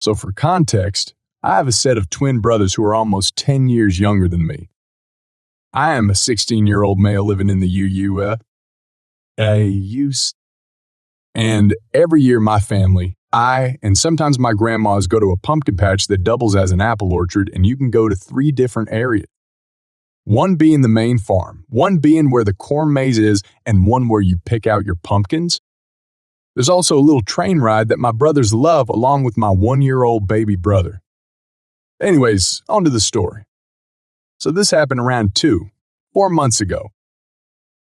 So for context, I have a set of twin brothers who are almost 10 years younger than me. I am a 16-year-old male living in the UUS. And every year my family, I, and sometimes my grandmas go to a pumpkin patch that doubles as an apple orchard, and you can go to 3 different areas. One being the main farm, one being where the corn maze is, and one where you pick out your pumpkins. There's also a little train ride that my brothers love along with my 1-year-old baby brother. Anyways, on to the story. So this happened around 4 months ago.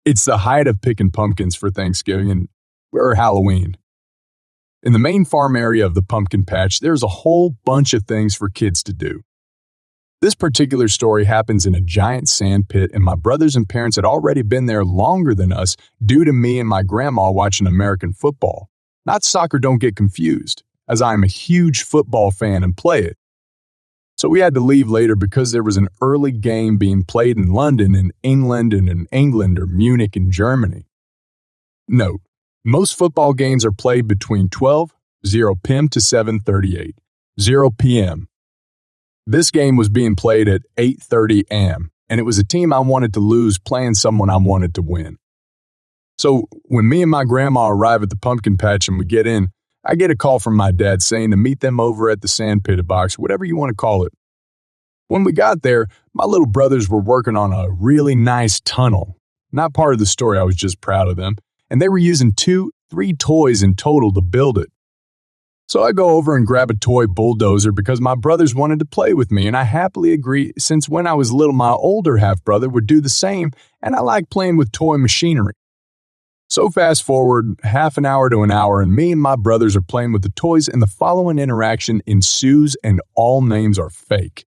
It's the height of picking pumpkins for Thanksgiving or Halloween. In the main farm area of the pumpkin patch, there's a whole bunch of things for kids to do. This particular story happens in a giant sand pit, and my brothers and parents had already been there longer than us due to me and my grandma watching American football. Not soccer, don't get confused, as I am a huge football fan and play it. So we had to leave later because there was an early game being played in London, in England, and in England or Munich in Germany. Note, most football games are played between 0 p.m. to 7:38, 0 p.m. This game was being played at 8:30 a.m., and it was a team I wanted to lose playing someone I wanted to win. So when me and my grandma arrive at the pumpkin patch and we get in, I get a call from my dad saying to meet them over at the sandpit box, whatever you want to call it. When we got there, my little brothers were working on a really nice tunnel. Not part of the story, I was just proud of them. And they were using 3 toys in total to build it. So I go over and grab a toy Bulldozer because my brothers wanted to play with me, and I happily agree since when I was little my older half-brother would do the same, and I like playing with toy machinery. So fast forward half an hour to an hour, and me and my brothers are playing with the toys, and the following interaction ensues, and all names are fake.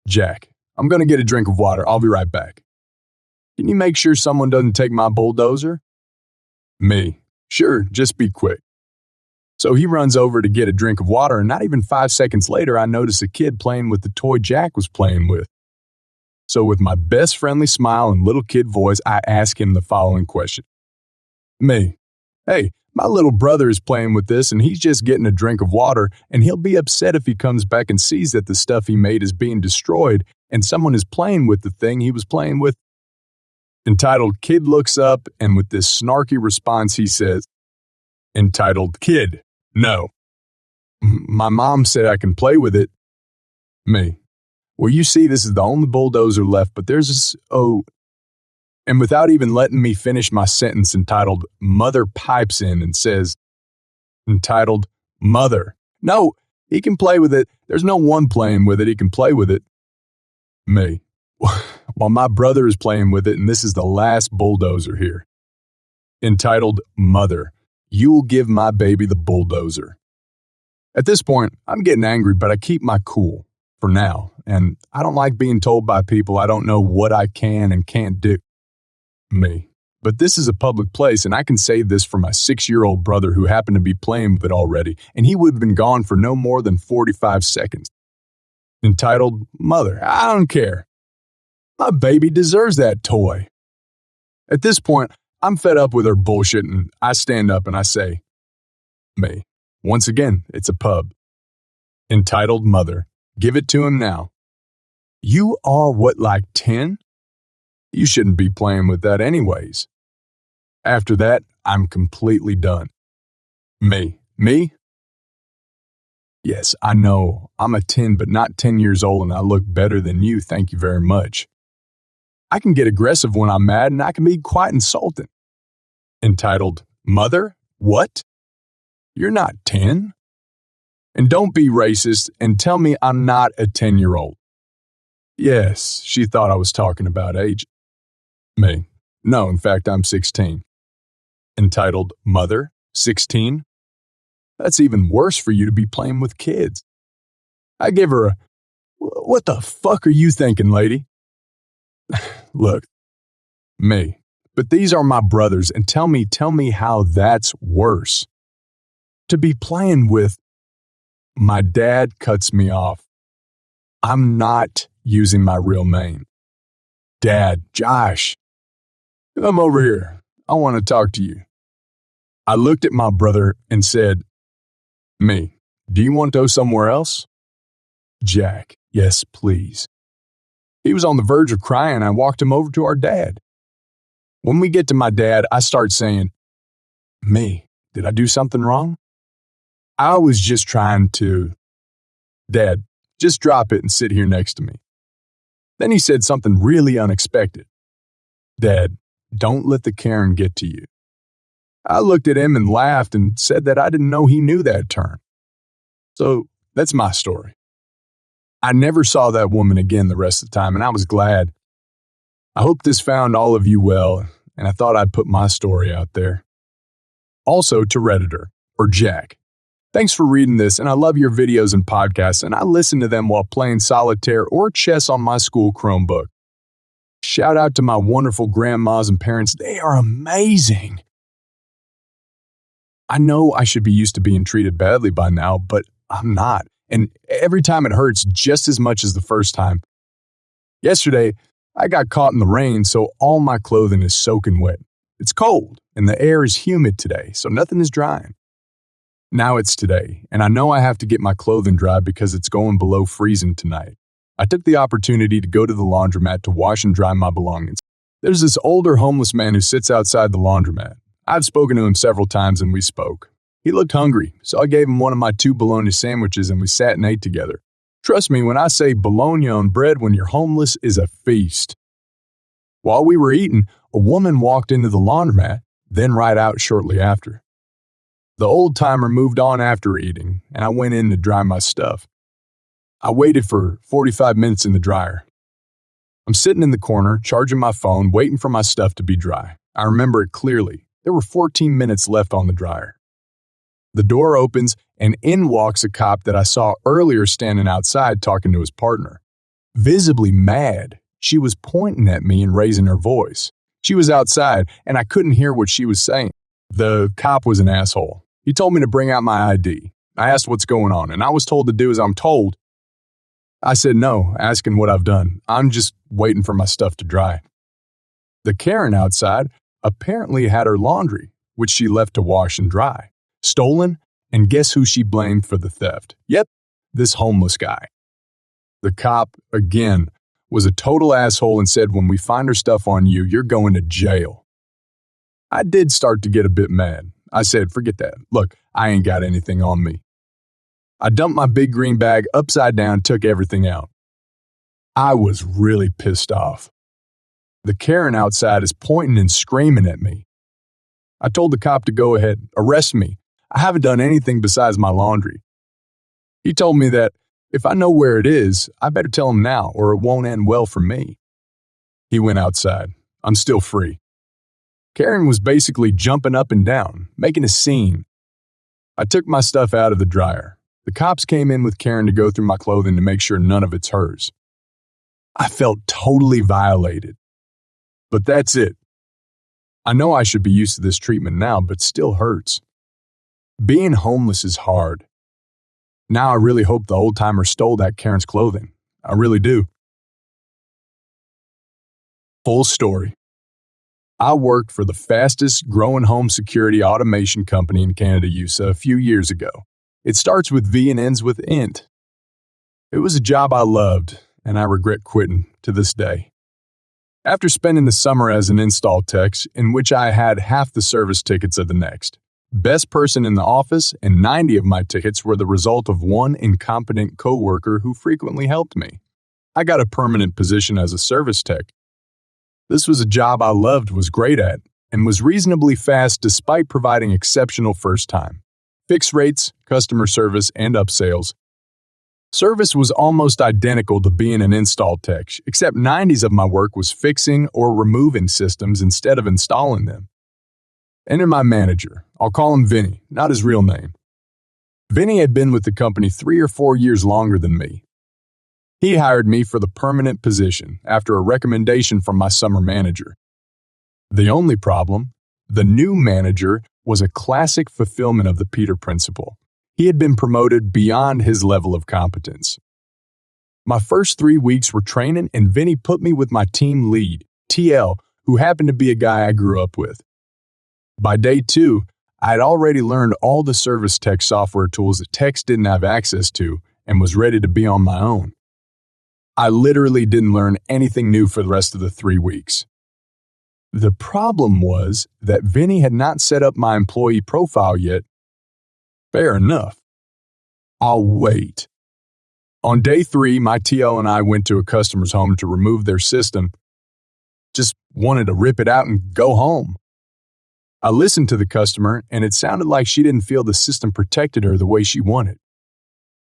Jack, I'm going to get a drink of water. I'll be right back. Can you make sure someone doesn't take my Bulldozer? Me, sure, just be quick. So he runs over to get a drink of water, and not even 5 seconds later, I notice a kid playing with the toy Jack was playing with. So with my best friendly smile and little kid voice, I ask him the following question. Me, hey, my little brother is playing with this, and he's just getting a drink of water, and he'll be upset if he comes back and sees that the stuff he made is being destroyed, and someone is playing with the thing he was playing with. Entitled Kid looks up, and with this snarky response, he says, Entitled Kid, no. My mom said I can play with it. Me, well, you see, this is the only Bulldozer left, but there's this, and without even letting me finish my sentence, entitled Mother pipes in and says, entitled Mother, no, he can play with it. There's no one playing with it. He can play with it. Me, while my brother is playing with it, and this is the last Bulldozer here. Entitled Mother, you will give my baby the Bulldozer. At this point, I'm getting angry, but I keep my cool for now, and I don't like being told by people I don't know what I can and can't do. Me, but this is a public place, and I can save this for my 6-year-old brother who happened to be playing with it already, and he would have been gone for no more than 45 seconds. Entitled Mother, I don't care. My baby deserves that toy. At this point, I'm fed up with her bullshit, and I stand up and I say, Me, once again, it's a pub. Entitled Mother, give it to him now. You are what, like 10? You shouldn't be playing with that anyways. After that, I'm completely done. Me? Yes, I know, I'm a 10, but not 10 years old, and I look better than you, thank you very much. I can get aggressive when I'm mad, and I can be quite insulting. Entitled, Mother, what? You're not 10? And don't be racist and tell me I'm not a 10-year-old. Yes, she thought I was talking about age. Me, no, in fact, I'm 16. Entitled, Mother, 16? That's even worse for you to be playing with kids. I give her a, what the fuck are you thinking, lady? Look, me, but these are my brothers, and tell me how that's worse. To be playing with, my dad cuts me off. I'm not using my real name. Dad, Josh, come over here. I want to talk to you. I looked at my brother and said, Me, Do you want to go somewhere else? Jack, yes, please. He was on the verge of crying. I walked him over to our dad. When we get to my dad, I start saying, Me, did I do something wrong? I was just trying to. Dad, just drop it and sit here next to me. Then he said something really unexpected. Dad, don't let the Karen get to you. I looked at him and laughed and said that I didn't know he knew that term. So that's my story. I never saw that woman again the rest of the time, and I was glad. I hope this found all of you well, and I thought I'd put my story out there. Also to Redditor, or Jack. Thanks for reading this, and I love your videos and podcasts, and I listen to them while playing solitaire or chess on my school Chromebook. Shout out to my wonderful grandmas and parents. They are amazing. I know I should be used to being treated badly by now, but I'm not. And every time it hurts just as much as the first time. Yesterday, I got caught in the rain, so all my clothing is soaking wet. It's cold, and the air is humid today, so nothing is drying. Now it's today, and I know I have to get my clothing dry because it's going below freezing tonight. I took the opportunity to go to the laundromat to wash and dry my belongings. There's this older homeless man who sits outside the laundromat. I've spoken to him several times and we spoke. He looked hungry, so I gave him one of my 2 bologna sandwiches and we sat and ate together. Trust me when I say bologna on bread when you're homeless is a feast. While we were eating, a woman walked into the laundromat, then right out shortly after. The old-timer moved on after eating, and I went in to dry my stuff. I waited for 45 minutes in the dryer. I'm sitting in the corner, charging my phone, waiting for my stuff to be dry. I remember it clearly. There were 14 minutes left on the dryer. The door opens, and in walks a cop that I saw earlier standing outside talking to his partner. Visibly mad, she was pointing at me and raising her voice. She was outside, and I couldn't hear what she was saying. The cop was an asshole. He told me to bring out my ID. I asked what's going on, and I was told to do as I'm told. I said no, asking what I've done. I'm just waiting for my stuff to dry. The Karen outside apparently had her laundry, which she left to wash and dry, stolen, and guess who she blamed for the theft? Yep, this homeless guy. The cop, again, was a total asshole and said, when we find her stuff on you, you're going to jail. I did start to get a bit mad. I said, forget that. Look, I ain't got anything on me. I dumped my big green bag upside down, took everything out. I was really pissed off. The Karen outside is pointing and screaming at me. I told the cop to go ahead, arrest me. I haven't done anything besides my laundry. He told me that if I know where it is, I better tell him now or it won't end well for me. He went outside. I'm still free. Karen was basically jumping up and down, making a scene. I took my stuff out of the dryer. The cops came in with Karen to go through my clothing to make sure none of it's hers. I felt totally violated. But that's it. I know I should be used to this treatment now, but still hurts. Being homeless is hard. Now I really hope the old-timer stole that Karen's clothing. I really do. Full story. I worked for the fastest growing home security automation company in Canada, USA, a few years ago. It starts with V and ends with int. It was a job I loved, and I regret quitting to this day. After spending the summer as an install tech, in which I had half the service tickets of the next, best person in the office, and 90 of my tickets were the result of one incompetent coworker who frequently helped me. I got a permanent position as a service tech. This was a job I loved, was great at, and was reasonably fast despite providing exceptional first time. Fixed rates, customer service, and upsales. Service was almost identical to being an install tech, except 90s of my work was fixing or removing systems instead of installing them. Enter my manager. I'll call him Vinny, not his real name. Vinny had been with the company 3 or 4 years longer than me. He hired me for the permanent position after a recommendation from my summer manager. The only problem, the new manager was a classic fulfillment of the Peter principle. He had been promoted beyond his level of competence. My first 3 weeks were training, and Vinny put me with my team lead, TL, who happened to be a guy I grew up with. By day 2, I had already learned all the service tech software tools that techs didn't have access to and was ready to be on my own. I literally didn't learn anything new for the rest of the 3 weeks. The problem was that Vinny had not set up my employee profile yet. Fair enough. I'll wait. On day 3, my TL and I went to a customer's home to remove their system. Just wanted to rip it out and go home. I listened to the customer, and it sounded like she didn't feel the system protected her the way she wanted.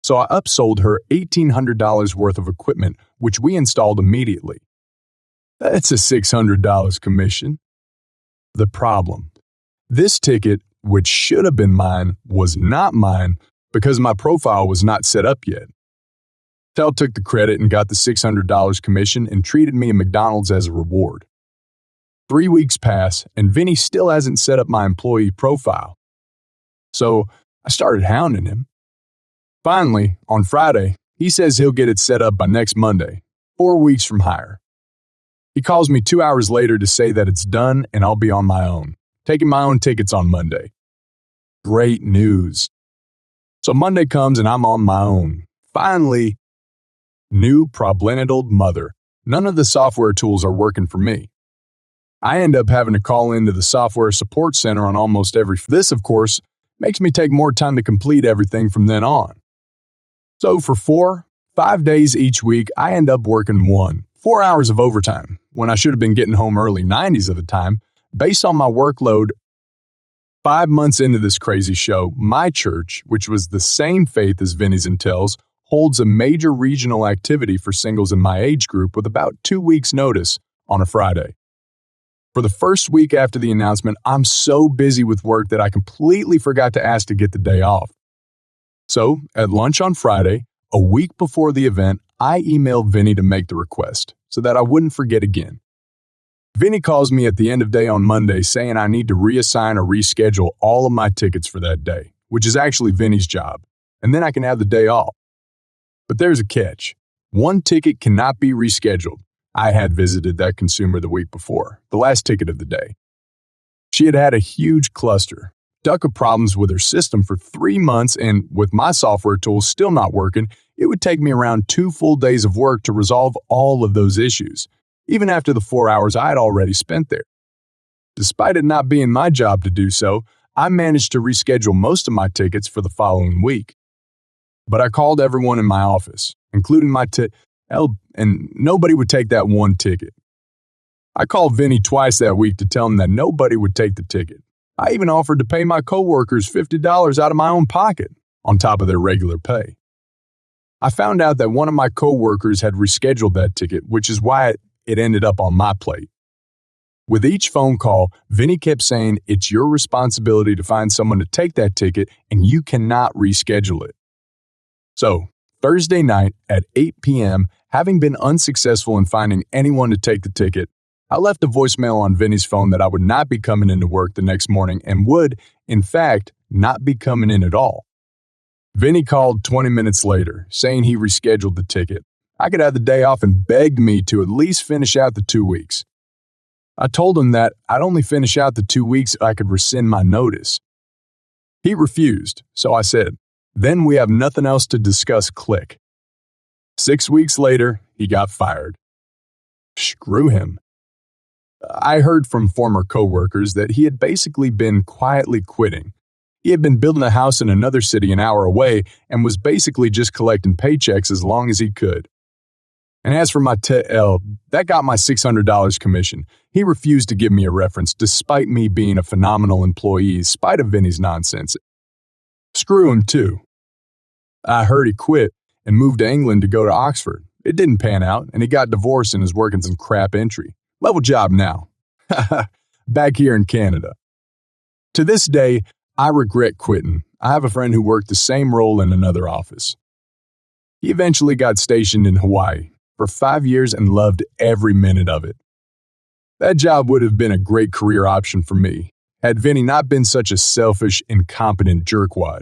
So I upsold her $1,800 worth of equipment, which we installed immediately. That's a $600 commission. The problem: this ticket, which should have been mine, was not mine because my profile was not set up yet. Tel took the credit and got the $600 commission and treated me at McDonald's as a reward. 3 weeks pass, and Vinny still hasn't set up my employee profile. So I started hounding him. Finally, on Friday, he says he'll get it set up by next Monday, 4 weeks from hire. He calls me 2 hours later to say that it's done and I'll be on my own, taking my own tickets on Monday. Great news. So Monday comes and I'm on my own. Finally, new problemated mother. None of the software tools are working for me. I end up having to call into the software support center on almost every. This, of course, makes me take more time to complete everything from then on. So for 5 days each week, I end up working 4 hours of overtime when I should have been getting home early 90s of the time. Based on my workload, 5 months into this crazy show, my church, which was the same faith as Vinny's and Tel's, holds a major regional activity for singles in my age group with about 2 weeks' notice on a Friday. For the first week after the announcement, I'm so busy with work that I completely forgot to ask to get the day off. So, at lunch on Friday, a week before the event, I emailed Vinny to make the request so that I wouldn't forget again. Vinny calls me at the end of day on Monday saying I need to reassign or reschedule all of my tickets for that day, which is actually Vinny's job, and then I can have the day off. But there's a catch. One ticket cannot be rescheduled. I had visited that consumer the week before, the last ticket of the day. She had had a huge cluster, duck of problems with her system for 3 months, and with my software tools still not working, it would take me around 2 full days of work to resolve all of those issues, even after the 4 hours I had already spent there. Despite it not being my job to do so, I managed to reschedule most of my tickets for the following week. But I called everyone in my office, including my and nobody would take that one ticket. I called Vinny twice that week to tell him that nobody would take the ticket. I even offered to pay my coworkers $50 out of my own pocket, on top of their regular pay. I found out that one of my coworkers had rescheduled that ticket, which is why it ended up on my plate. With each phone call, Vinny kept saying it's your responsibility to find someone to take that ticket and you cannot reschedule it. So, Thursday night at 8 p.m., having been unsuccessful in finding anyone to take the ticket, I left a voicemail on Vinny's phone that I would not be coming into work the next morning and would, in fact, not be coming in at all. Vinny called 20 minutes later, saying he rescheduled the ticket. I could have the day off and begged me to at least finish out the 2 weeks. I told him that I'd only finish out the 2 weeks if I could rescind my notice. He refused, so I said, "Then we have nothing else to discuss, click." 6 weeks later, he got fired. Screw him. I heard from former coworkers that he had basically been quietly quitting. He had been building a house in another city an hour away and was basically just collecting paychecks as long as he could. And as for my TL, that got my $600 commission. He refused to give me a reference despite me being a phenomenal employee in spite of Vinny's nonsense. Screw him too. I heard he quit and moved to England to go to Oxford. It didn't pan out, and he got divorced and is working some crap entry. Level job now. Back here in Canada. To this day, I regret quitting. I have a friend who worked the same role in another office. He eventually got stationed in Hawaii for 5 years and loved every minute of it. That job would have been a great career option for me, had Vinny not been such a selfish, incompetent jerkwad.